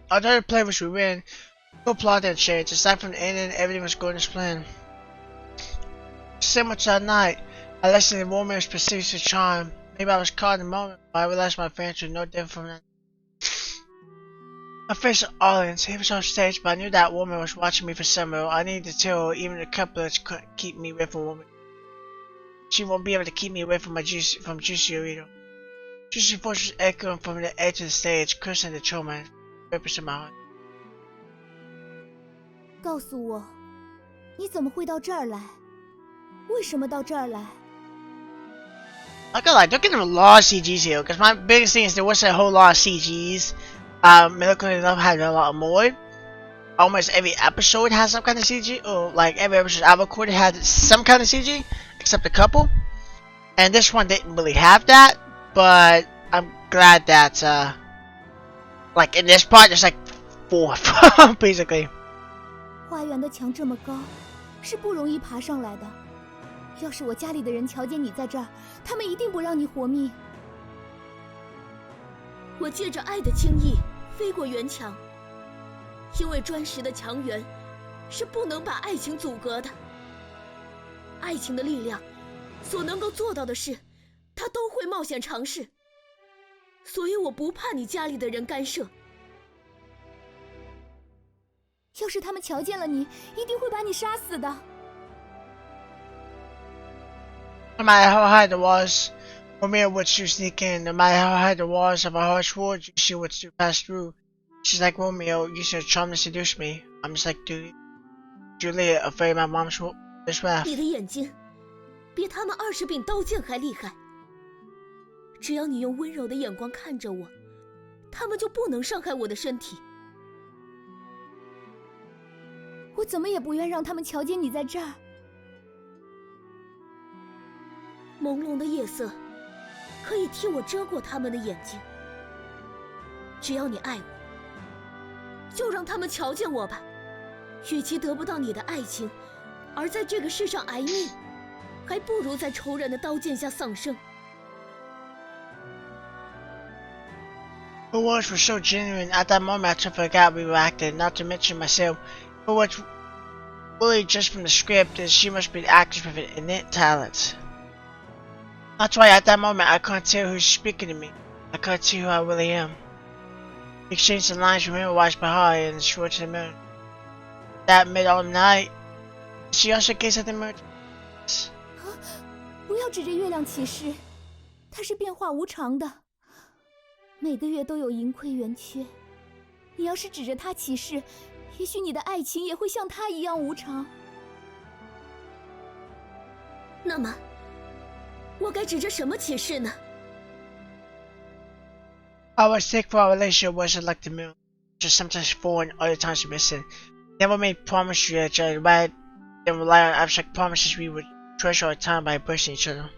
Although the play was we win, no plot had changed. Aside from the ending, everything was going as planned. Similar to that night, I listened to the woman's persistent charm. Maybe I was caught in the moment, but I realized my fans were no different from that. I faced an audience. He was on stage, but I knew that woman was watching me for some reason. I needed to tell her even the couplets couldn't keep me away from a woman. She won't be able to keep me away from Juicy Orito. Juicy voice was echoing from the edge of the stage, cursing the showman, purpose in my heart. 告诉我，你怎么会到这儿来？为什么到这儿来？ I got like, don't get a lot of CGs here, because my biggest thing is there wasn't a whole lot of CGs. Miracle in Love had a lot more. Almost every episode has some kind of CG, or like every episode I recorded had some kind of CG, except a couple. And this one didn't really have that, but I'm glad that, like in this part, there's like 4, basically. 花园的墙这么高，是不容易爬上来的。要是我家里的人瞧见你在这儿，他们一定不让你活命。我借着爱的轻易飞过圆墙，因为砖石的墙垣是不能把爱情阻隔的。爱情的力量所能够做到的事，他都会冒险尝试，所以我不怕你家里的人干涉。要是他们瞧见了你，一定会把你杀死的。 No matter how high the walls, Romeo would still sneak in. No matter how high the walls of a harsh world, she would still pass through. She's like Romeo, using her charm to seduce me. I'm just like Juliet, afraid my mom's wrath. 你的眼睛比他们20柄刀剑还厉害。只要你用温柔的眼光看着我，他们就不能伤害我的身体。我怎么也不愿让他们瞧见你在这儿。 朦胧的夜色可以替我遮过他们的眼睛。只要你爱我，就让他们瞧见我吧。与其得不到你的爱情，而在这个世上挨命，还不如在仇人的刀剑下丧生。 Her words were so genuine. At that moment, I totally forgot we were acting. Not to mention myself. But what's really just from the script is she must be an actress with an innate talent. That's why at that moment I couldn't tell who's speaking to me. I couldn't see who I really am. We exchanged the lines from memorized by heart and swore to the moon. That middle of the night, she also gazed at the moon. 不要指着月亮起誓，它是变化无常的，每个月都有盈亏圆缺。你要是指着它起誓，也许你的爱情也会像它一样无常。那么。 我该指着什么起誓呢 Our stake for our relationship wasn't like the moon, just sometimes full and other times missing. Never made promises to each other, but then rely on abstract promises we would treasure our time by embracing each other.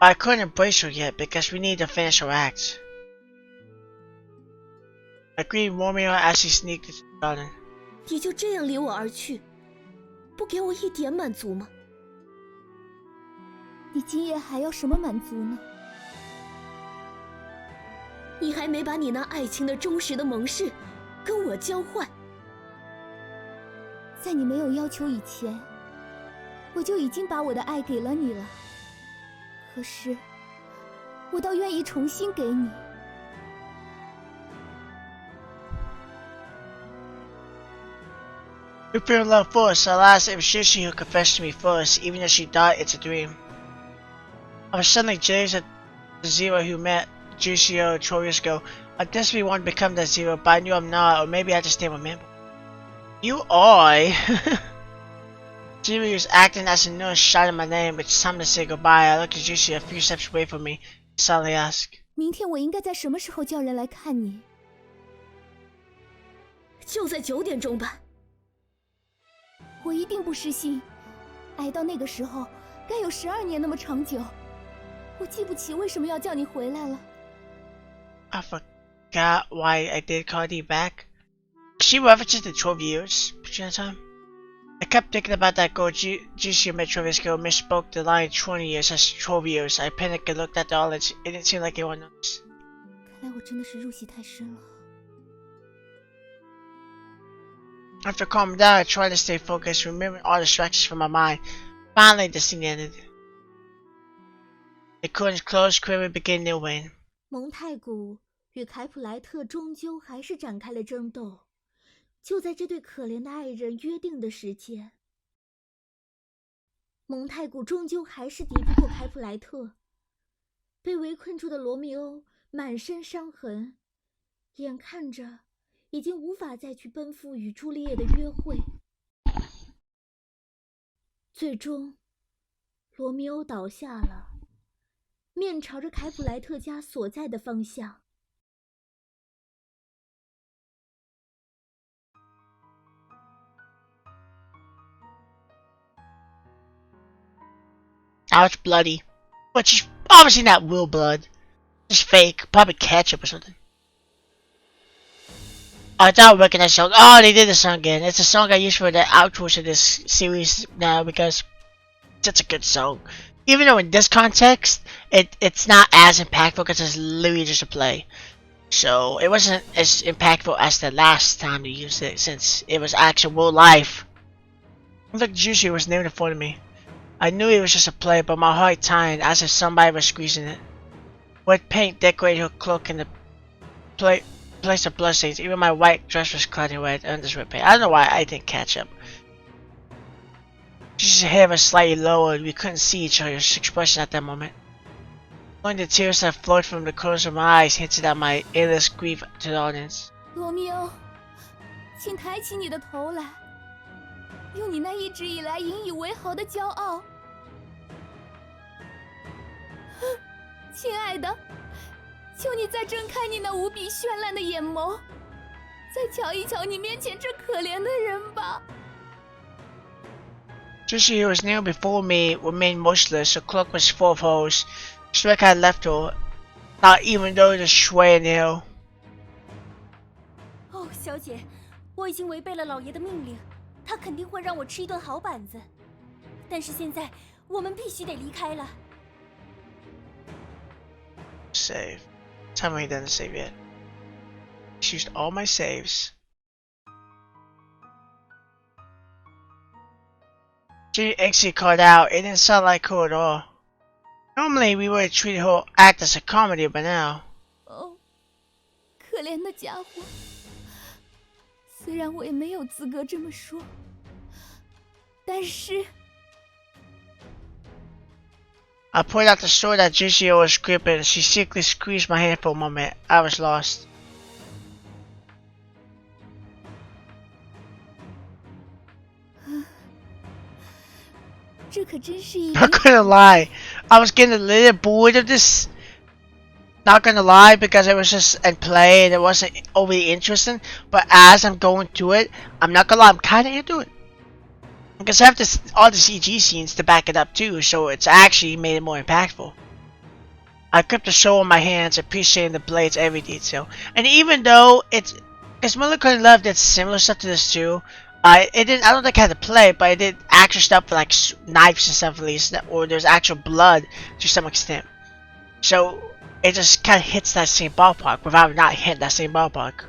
But I couldn't embrace her yet because we needed to finish our act. I greeted Romeo as he sneaked into the garden. 你就这样离我而去，不给我一点满足吗？ 你今夜还要什么满足呢？你还没把你那爱情的忠实的盟誓跟我交换。在你没有要求以前，我就已经把我的爱给了你了。可是，我倒愿意重新给你。We fell in love first. Alas, it was Juicy who confessed to me first, even though she thought it's a dream. I was suddenly jealous of the Zero who met Juicy 12 years ago. I desperately wanted to become that Zero, but I knew I'm not, or maybe I just didn't remember. You are. Zero was acting as a nurse shouting my name. It's time to say goodbye. I looked at Juicy a few steps away from me, suddenly asked. 明天我应该在什么时候叫人来看你？就在9点钟吧。我一定不失信，挨到那个时候，该有12年那么长久。我记不起为什么要叫你回来了。I forgot why I did call you back. She references the 12 years between that time. I kept thinking about that girl Juicy met 12 years ago, misspoke the line 20 years as 12 years. I panicked and looked at the olives. It didn't seem like anyone else. 看来我真的是入戏太深了。After calming down, I tried to stay focused, removing all distractions from my mind. Finally, the scene ended. The curtains closed, quivered, began new wind. 蒙太古与凯普莱特终究还是展开了争斗。就在这对可怜的爱人约定的时间，蒙太古终究还是敌不过凯普莱特。被围困住的罗密欧满身伤痕，眼看着已经无法再去奔赴与朱丽叶的约会。最终，罗密欧倒下了，面朝着凯普莱特家所在的方向。Now it's bloody. But she's obviously not real blood. Just fake. Probably ketchup or something. I don't recognize the song. Oh, they did the song again. It's a song I use for the outros of this series now because it's such a good song. Even though in this context, it's not as impactful because it's literally just a play. So it wasn't as impactful as the last time they used it since it was actual real life. Look, Juicy was named in front of me. I knew it was just a play, but my heart tightened as if somebody was squeezing it. Wet paint decorated her cloak in the place of bloodstains. Even my white dress was clad in red under this red paint. I don't know why I didn't catch up. Juicy's hair was slightly lowered. We couldn't see each other's expression at that moment. Only the tears that flowed from the corners of my eyes hinted at my endless grief to the audience. 罗密欧，请抬起你的头来。用你那一直以来引以为豪的骄傲，亲爱的，求你再睁开你那无比绚烂的眼眸，再瞧一瞧你面前这可怜的人吧。Juicy, who was kneeling before me, remained motionless. Her cloak was full of holes. Shrek had left her, not even though the sway nail. 哦，小姐，我已经违背了老爷的命令。他肯定会让我吃一顿好板子，但是现在我们必须得离开了。Save. Tell me he didn't save yet. He's used all my saves. She actually called out. It didn't sound like her at all. Normally we would treat her act as a comedy, but now. 哦，可怜的家伙。虽然我也没有资格这么说，但是 I pulled out the sword that Juicy was gripping. She secretly squeezed my hand for a moment. I was lost. 这可真是一 Not gonna lie, I was getting a little bored of this. Not gonna lie, because it was just in play and it wasn't overly interesting. But as I'm going through it, I'm not gonna lie, I'm kinda into it. Because I have all the CG scenes to back it up too, so it's actually made it more impactful. I gripped the sword in my hands, appreciating the blade's every detail. And even though because Mulligan Love did similar stuff to this too, I don't think I had to play, but it did actual stuff like knives and stuff at least, or there's actual blood to some extent. So it just kind of hits that same ballpark without not hitting that same ballpark.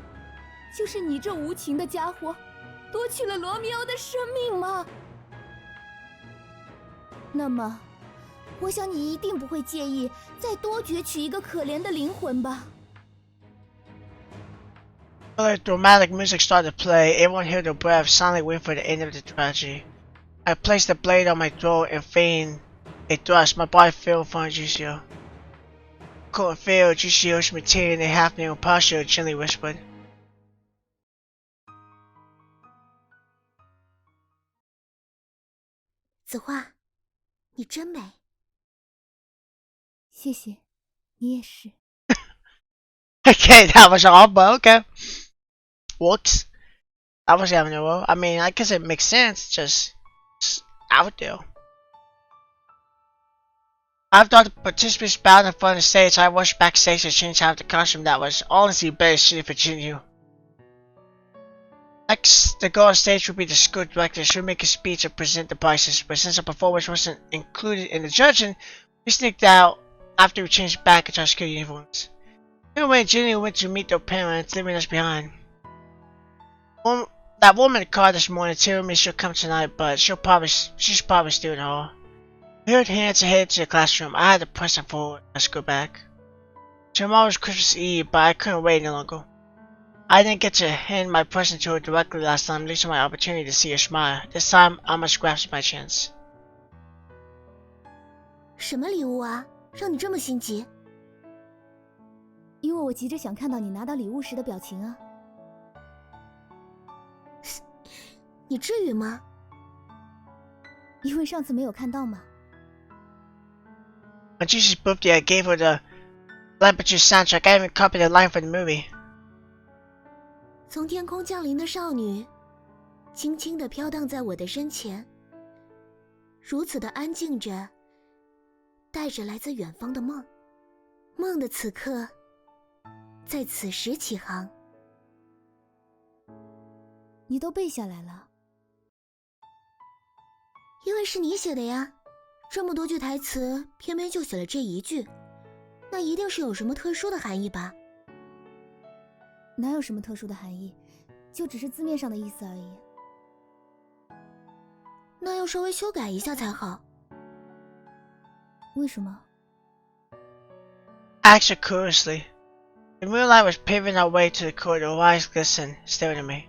就是你这无情的家伙，夺取了罗密欧的生命吗？那么，我想你一定不会介意再多攫取一个可怜的灵魂吧。 Another dramatic music started to play. Everyone held their breath, silently waiting for the end of the tragedy. I placed the blade on my throat and feigned a thrust. My body fell in front of Juicio. Couldn't feel. Juicio's maintaining a half-kneeling posture, gently whispered. 子画，你真美。谢谢，你也是。Okay, that was all, but okay. Whoops. I was having a roll. I mean, I guess it makes sense, just out there. After all the participants bowed in front of the stage, I rushed backstage to change out of the costume that was honestly better suited for Jinyu. Next, the goal on stage would be the school director. She would make a speech and present the prizes, but since the performance wasn't included in the judging, we sneaked out after we changed back into our school uniforms. Anyway, Jinyu went to meet their parents, leaving us behind. That woman in the car this morning told me she'll come tonight, but she's probably still in the hall. I heard hands ahead to the classroom. I had to press her forward. Let's go back. Tomorrow was Christmas Eve, but I couldn't wait any longer. I didn't get to hand my present to her directly last time, losing my opportunity to see her smile. This time, I must grasp my chance. 什么礼物啊，让你这么心急？因为我急着想看到你拿到礼物时的表情啊。你至于吗？因为上次没有看到嘛。On Gishi's birthday, I gave her the Lampitude soundtrack. I even copied the line for the movie. 从天空降临的少女，轻轻地飘荡在我的身前，如此的安静着，带着来自远方的梦。梦的此刻，在此时起航。你都背下来了？因为是你写的呀，这么多句台词，偏偏就写了这一句，那一定是有什么特殊的含义吧？哪有什么特殊的含义，就只是字面上的意思而已。那要稍微修改一下才好。为什么？ I asked her curiously. The moonlight was paving our way to the corridor. Her eyes glistened, staring at me.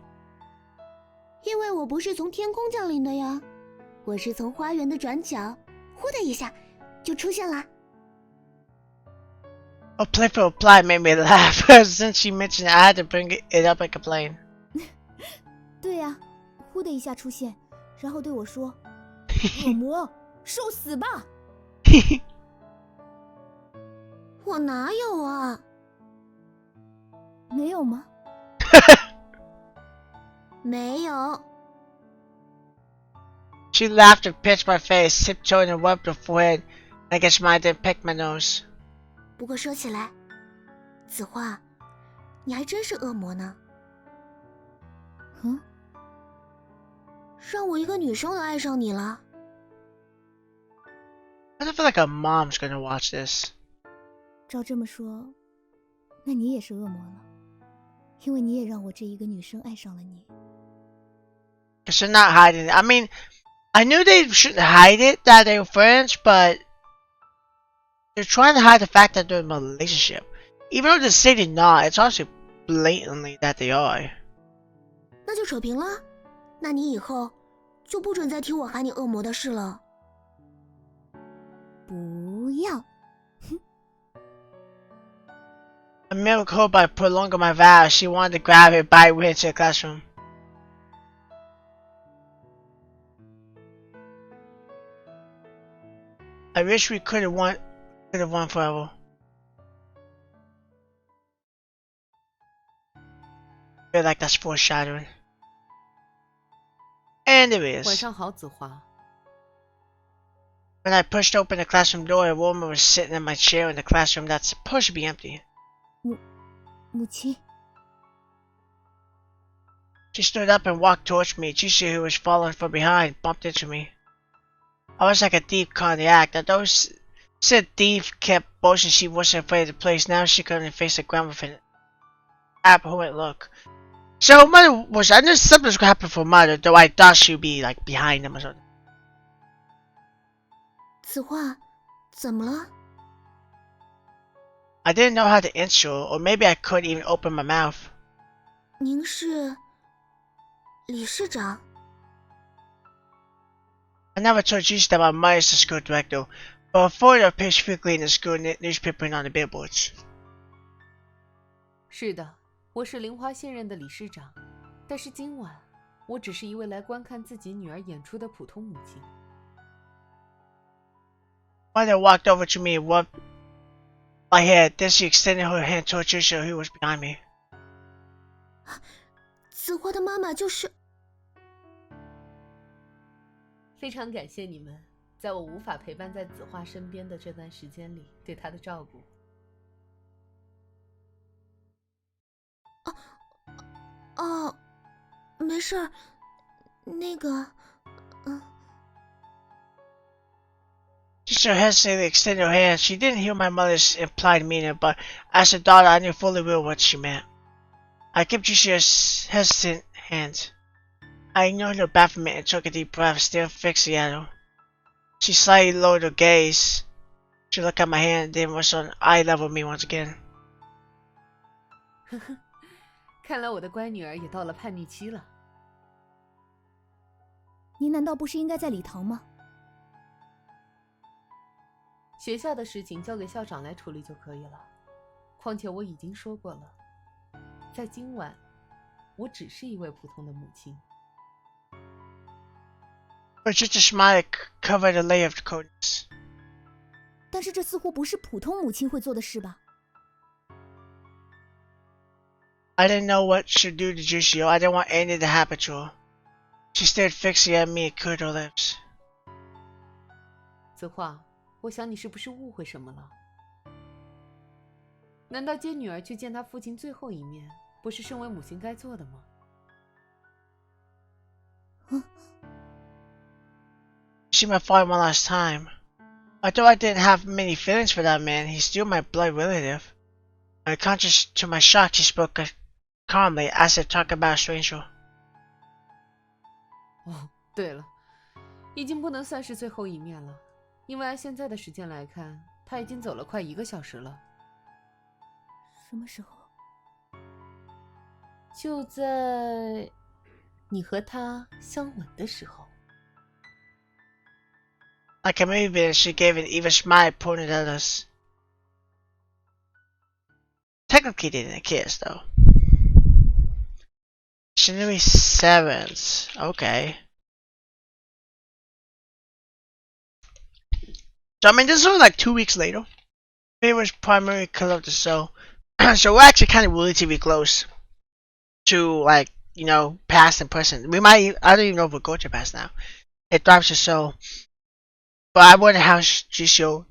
因为我不是从天空降临的呀，我是从花园的转角，呼的一下就出现了。Her playful reply made me laugh. Since she mentioned it, I had to bring it up and complain. 对呀，呼的一下出现，然后对我说：“恶魔，受死吧！”我哪有啊？没有吗？没有。She laughed and pinched my face, tiptoed and rubbed her forehead. I guess mine didn't pick my nose. 不过说起来，子画，你还真是恶魔呢。嗯？让我一个女生都爱上你了。I don't feel like a mom's gonna watch this. 照这么说，那你也是恶魔了，因为你也让我这一个女生爱上了你。Because they're not hiding it. I mean, I knew they shouldn't hide it, that they were friends, but they're trying to hide the fact that they're in a relationship. Even though they say they're not, it's also blatantly that they are. 那就扯平了，那你以后就不准再听我喊你恶魔的事了。不要。A miracle by prolonging my vows, she wanted to grab it by way into the classroom. I wish we could have won forever. I feel like that's foreshadowing. And it is. 晚上好，子华。 When I pushed open the classroom door, a woman was sitting in my chair in the classroom that's supposed to be empty. 母亲。 She stood up and walked towards me. Jisoo, who was following from behind, bumped into me. I was like a thief caught in the act. Although said thief kept boasting she wasn't afraid of the place, now she could only face the ground with an abhorrent look. So mother was, I knew something was gonna happen for mother, though I thought she'd be like behind them or something. 子画，怎么了？ I didn't know how to answer, or maybe I couldn't even open my mouth. 您是理事长？ I never told Jisoo that my mother is the school director, but her photo appears frequently in the school newspaper and on the billboards. 是的，我是灵花现任的理事长，但是今晚我只是一位来观看自己女儿演出的普通母亲。 Mother walked over to me and rubbed my head. Then she extended her hand toward Jisoo, who was behind me. 子画的妈妈就是。 非常感谢你们，在我无法陪伴在子画身边的这段时间里，对她的照顾。哦，没事儿，那个，Jisoo hesitantly extended her hand. She didn't hear my mother's implied meaning, but as a daughter, I knew fully well what she meant. I kept Jisoo's hesitant hand. I ignored her bafflement and took a deep breath, still fixing at her. She slightly lowered her gaze. She looked at my hand, then was on eye level with me once again. 看来我的乖女儿也到了叛逆期了。您难道不是应该在礼堂吗？学校的事情交给校长来处理就可以了。况且我已经说过了，在今晚，我只是一位普通的母亲。But just a smile covered a layer of coldness. 但是这似乎不是普通母亲会做的事吧？ I didn't know what should do to Juicio. I didn't want anything to happen to her. She stared fixedly at me and curled her lips. 子画，我想你是不是误会什么了？难道接女儿去见她父亲最后一面，不是身为母亲该做的吗？ See my father one last time. Although I didn't have many feelings for that man, he's still my blood relative. Unconscious to my shock, she spoke calmly, as if talking about a stranger. 哦，对了，已经不能算是最后一面了，因为按现在的时间来看，他已经走了快1个小时了。什么时候？就在你和他相吻的时候。 Like a movie, she gave an evil smile, pointed at us. Technically, they didn't kiss, though. January 7th. Okay. So, I mean, this was like 2 weeks later. It was primarily because of the show. So, we're actually kind of willing to be close to, like, you know, past and present. We might, I don't even know if we're going to past now. It drops the show. But I wonder how Juicio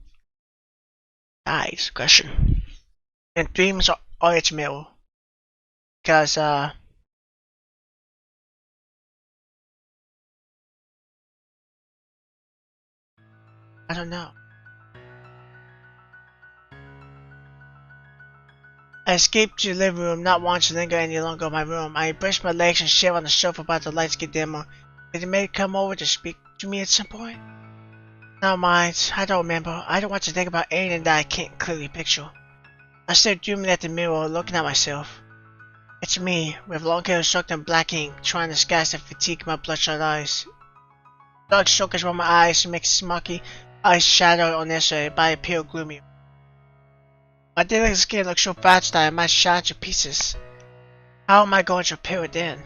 dies. Question. And dreams are its mirror. Because, I don't know. I escaped to the living room, not wanting to linger any longer in my room. I braced my legs and sat on the sofa about the lights get dimmer. Did the maid come over to speak to me at some point? Never mind. I don't remember. I don't want to think about anything that I can't clearly picture. I stared dreamily at the mirror, looking at myself. It's me, with long hair soaked in black ink, trying to disguise the fatigue in my bloodshot eyes. Dark circles around my eyes to make smoky eyes shadowed unnecessarily by a pale gloomy. My delicate skin looked so fragile that I might shatter to pieces. How am I going to repair it then?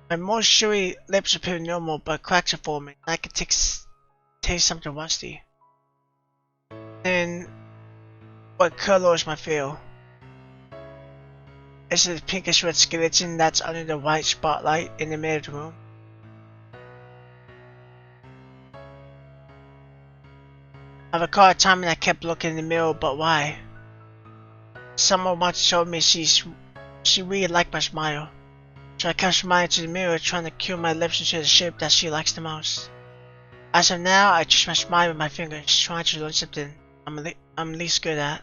My more chewy lips appear normal, but cracks are forming, and I can taste something rusty. Then, what color is my veil? Is it the pinkish red skeleton that's under the white spotlight in the middle of the room? I recall a time when I kept looking in the mirror, but why? Someone once told me she really liked my smile. So I kept smiling to the mirror, trying to cue my lips into the shape that she likes the most. As of now, I just smile with my fingers, trying to learn something I'm least good at.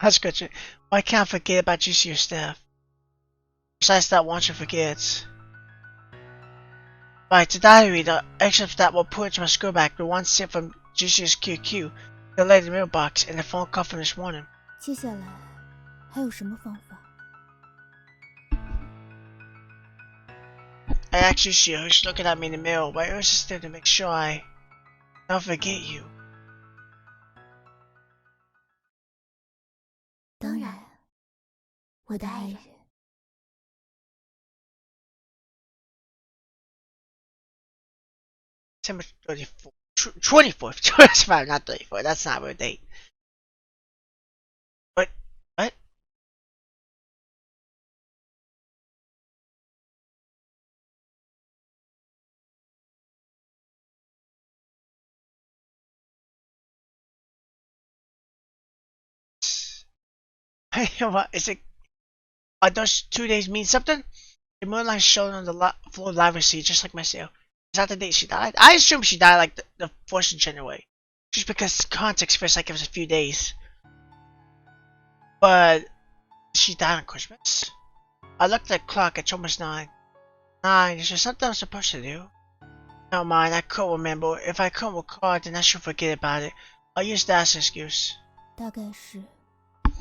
That's good. Why can't I forget about Juicio's stuff? Besides that, once you forget. Right, the diary, the excerpts that were put into my school bag, the one sent from Juicio's QQ, the lady mailbox, and the phone call from this morning. 接下来还有什么方法？ I asked Juicio, who's looking at me in the mirror, why insisted to make sure I don't forget you. 当然，我的爱人。September 34th. 24th. 25, not 34th. That's not a real date. What? What? Hey, what? Is it? Are those 2 days mean something? The moonlight shone on the floor of the library seat, just like myself. Is that the date she died? I assume she died like the 1st of January. Just because context feels like it was a few days. But she died on Christmas. I looked at the clock, it's almost 9. 9, is there something I'm supposed to do? Never mind, I couldn't remember. If I couldn't recall, then I should forget about it. I'll use that as an excuse. 大概是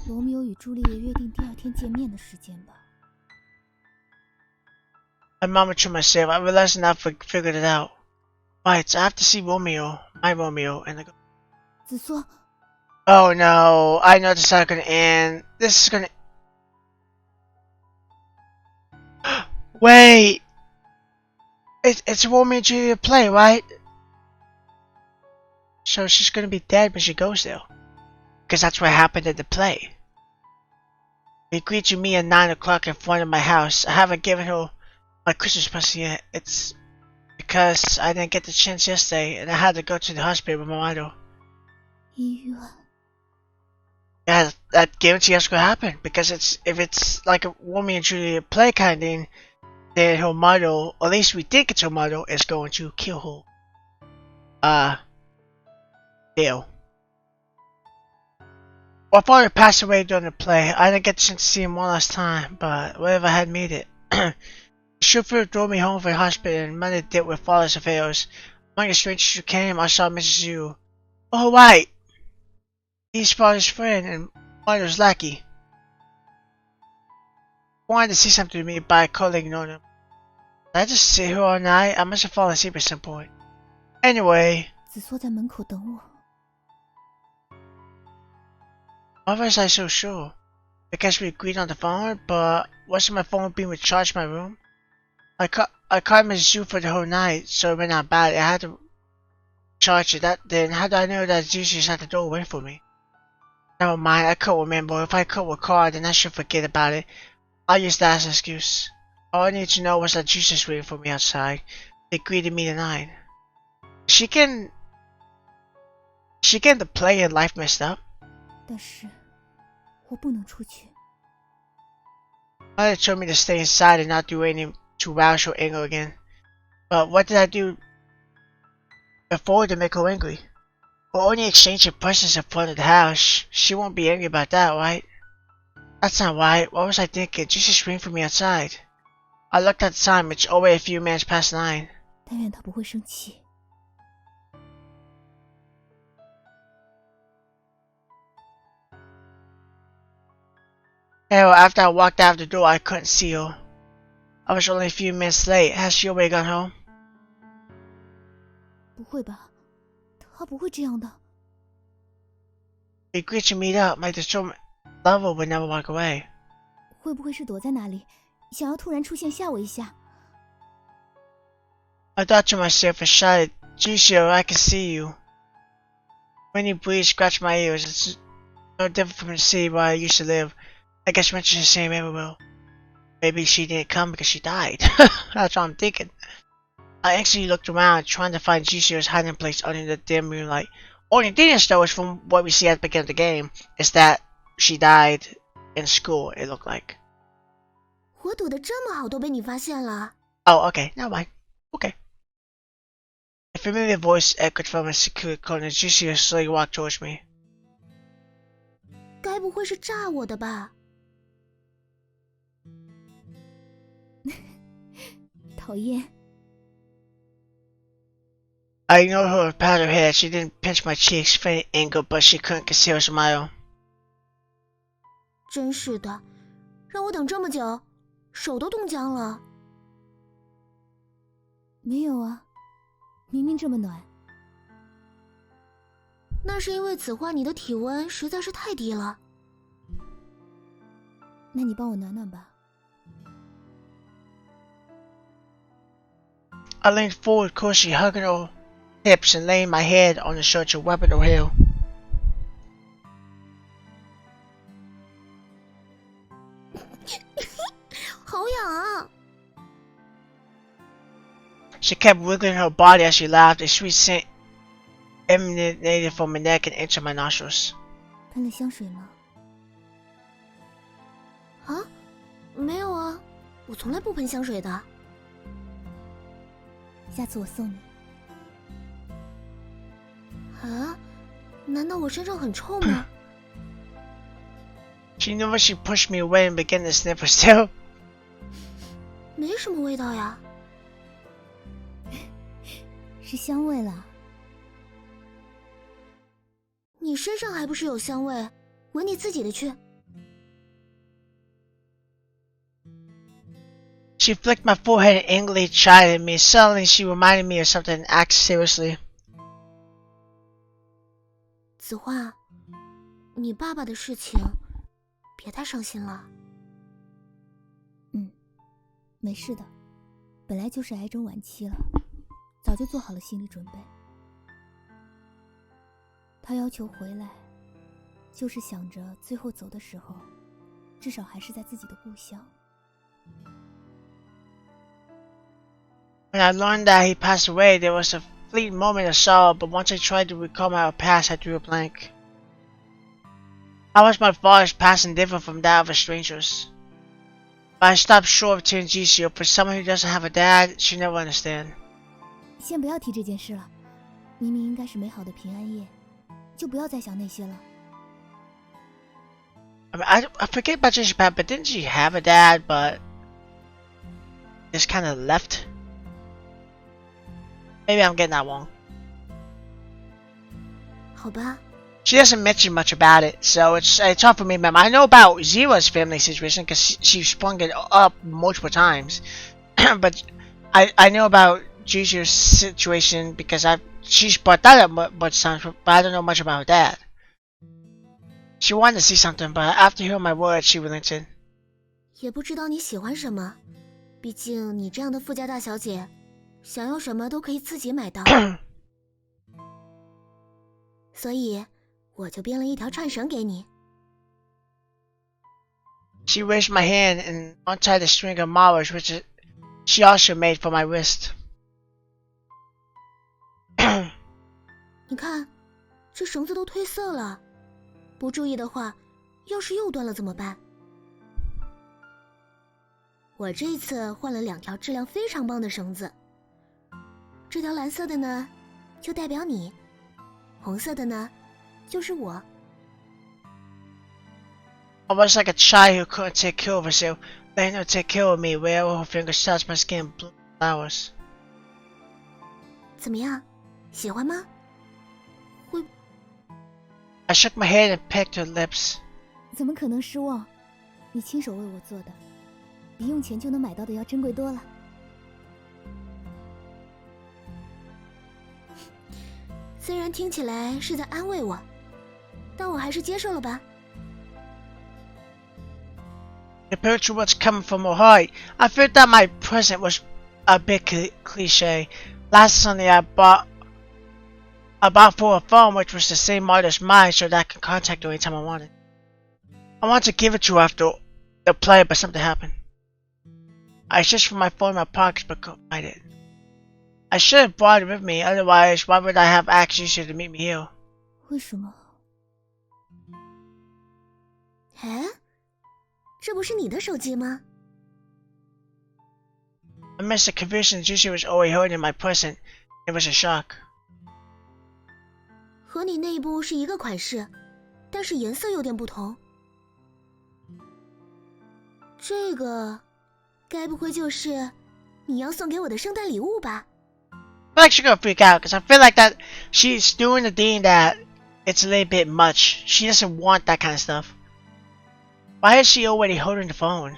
罗密欧与朱丽叶约定第2天见面的时间吧。I murmured to myself. I realized now I figured it out. Right, so I have to see Romeo, my Romeo, and I go, 子缩， oh no, I know this is not gonna end. This is gonna... Wait! It's a Romeo and Juliet play, right? So she's gonna be dead when she goes there. Because that's what happened in the play. They agreed to meet at 9 o'clock in front of my house. I haven't given her my Christmas present yet. It's because I didn't get the chance yesterday and I had to go to the hospital with my mother. 医院。 Yeah, that guarantees that's gonna happen. Because if it's like a Romeo and Juliet play kind of thing, then her mother, or at least we think it's her mother, is going to kill her. Dale. My father passed away during the play. I didn't get the chance to see him one last time, but whatever had made it. The chauffeur drove me home from the hospital and Monday did with father's affairs. Among the strangers who came, I saw Mrs. Yu. Oh, right! He's father's friend and mother's lackey. Wanted to say something to me, but I couldn't ignore him. Did I just sit here all night? I must have fallen asleep at some point. Anyway, 子缩在门口等我。 why was I so sure? Because we agreed on the phone, but wasn't my phone being recharged in my room? I called Mrs. Yu for the whole night, so it went out bad. I had to charge it. Then how do I know that Jesus at the door waiting for me? Never mind, I couldn't remember. If I could recall, then I should forget about it. I'll use that as an excuse. All I needed to know was that Jesus waiting for me outside. They agreed to meet at 9. She getting the play and life messed up. 但是我不能出去。 Mother told me to stay inside and not do anything to rouse her anger again. But what did I do before to make her angry? We're only exchanging presents in front of the house. She won't be angry about that, right? That's not right. What was I thinking? Jesus waiting for me outside. I looked at the time. It's already a few minutes past 9. 但愿他不会生气。 Anyway, after I walked out the door, I couldn't see her. I was only a few minutes late. Has she already gone home? 不会吧？他不会这样的。 We agreed to meet up. My determined lover would never walk away. 会不会是躲在哪里，想要突然出现吓我一下？ I thought to myself and shouted, Jusio, I can see you. When you breathe, scratch my ears. It's no different from the city where I used to live. I guess Richard's the same everywhere. Maybe she didn't come because she died. That's what I'm thinking. I actually looked around, trying to find Jusio's hiding place under the dim moonlight. Only thing is, though, is from what we see at the beginning of the game, is that she died in school, it looked like. 我躲得这么好，都被你发现了。 Oh, okay, never mind. Okay. A familiar voice echoed from a secluded corner. Jusio slowly walked towards me. 该不会是炸我的吧？ 讨厌。 I ignored her and patted her head. She didn't pinch my cheeks, feigning anger, but she couldn't conceal a smile. 真是的，让我等这么久，手都冻僵了。 没有啊，明明这么暖。 那是因为此话你的体温实在是太低了。 那你帮我暖暖吧。 I leaned forward, closely hugging her hips and laying my head on the shoulder to rub at her hair. 好痒啊！ She kept wiggling her body as she laughed. A sweet scent emanated from my neck and into my nostrils. 喷了香水吗？ 啊，没有啊，我从来不喷香水的。 下次我送你。 啊？难道我身上很臭吗？ She knew when she pushed me away and began to sniff her still. 没什么味道呀。是香味了。你身上还不是有香味？闻你自己的去。She flicked my forehead and angrily chided me. Suddenly, she reminded me of something and asked seriously. 子画，你爸爸的事情，别太伤心了。没事的，本来就是癌症晚期了，早就做好了心理准备。他要求回来，就是想着最后走的时候，至少还是在自己的故乡。When I learned that he passed away, there was a fleeting moment of sorrow, but once I tried to recall my past, I drew a blank. How was my father's passing different from that of a stranger's? But I stopped short of tearing Jisoo. For someone who doesn't have a dad, she never understand. 先不要提这件事了，明明应该是美好的平安夜，就不要再想那些了。I mean, I forget about Jisoo's dad, but didn't she have a dad, but just kind of left? Maybe I'm getting that wrong. 好吧， She doesn't mention much about it, so it's hard for me to remember. I know about Zero's family situation because she sprung it up multiple times, but I know about Jisoo's situation because she's brought that up much times, but I don't know much about her dad. She wanted to see something, but after hearing my words, she relented. 也不知道你喜欢什么，毕竟你这样的富家大小姐，想要什么都可以自己买到。所以，我就编了一条串绳给你。She raised my hand and untied the string of marbles, which she also made for my wrist. 你看，这绳子都褪色了，不注意的话，要是又断了怎么办？我这次换了2条质量非常棒的绳子，这条蓝色的呢，就代表你；红色的呢，就是我。I was like a child who couldn't take care of herself, letting her take care of me wherever her fingers touched my skin and blew flowers. 怎么样，喜欢吗？ I shook my head and pecked her lips. 怎么可能失望？你亲手为我做的，比用钱就能买到的要珍贵多了。虽然听起来是在安慰我，但我还是接受了吧。Compared to what's coming from her heart, I feared that my present was a bit cliche. Last Sunday, I bought for a phone which was the same model as mine so that I could contact her anytime I wanted. I wanted to give it to her after the play, but something happened. I searched for my phone in my pockets but couldn't find it. I should have brought it with me, otherwise why would I have asked you to meet me here? 为什么？哎，这不是你的手机吗？ I missed the confusion Juicy was already holding my present. It was a shock. 和你那一部是一个款式，但是颜色有点不同。这个，该不会就是你要送给我的圣诞礼物吧？ I feel like she's gonna freak out because I feel like that she's doing the thing that it's a little bit much. She doesn't want that kind of stuff. Why is she already holding the phone?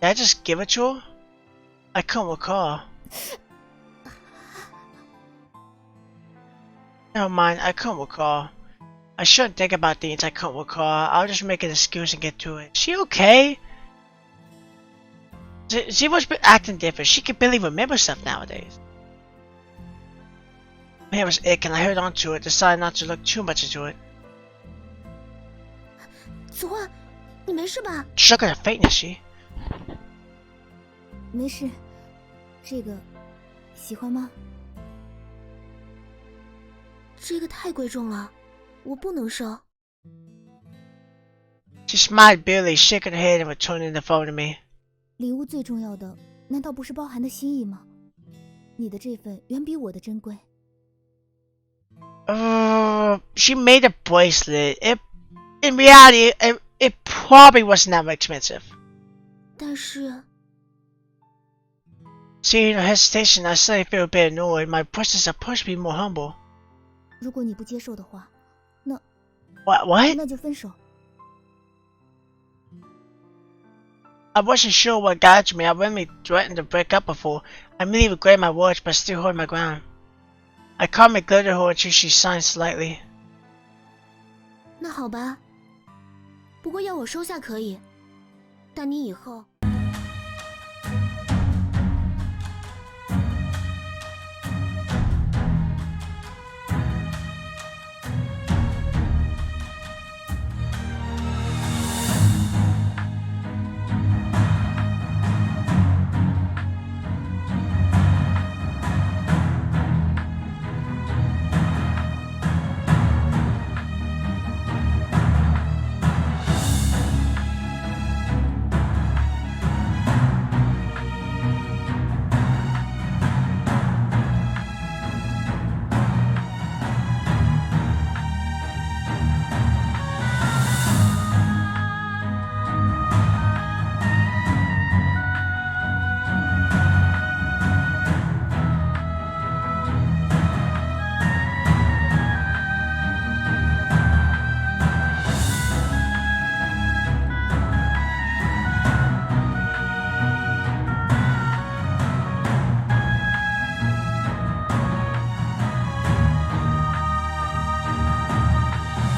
Did I just give it to her? I couldn't recall. Never mind, I couldn't recall. I shouldn't think about things I couldn't recall. I'll just make an excuse and get to it. Is she okay? Zero's been acting different. She can barely remember stuff nowadays. My hair was ick and I held onto it, decided not to look too much into it. 子画，你没事吧？ She's not gonna faint, is she? 没事，这个喜欢吗？这个太贵重了，我不能收。 She smiled bitterly, shaking her head and returning the phone to me. 礼物最重要的，难道不是包含的心意吗？你的这份远比我的珍贵。She made a bracelet. In reality, It probably wasn't that expensive. 但是 Seeing her hesitation, I suddenly feel a bit annoyed. My boss is supposed to be more humble. 如果你不接受的话， What? 那就分手。 I wasn't sure what got to me. I've really threatened to break up before. I immediately regret my words, but still hold my ground. I calmly glared at her until she sighed slightly. 那好吧，不过要我收下可以，但你以后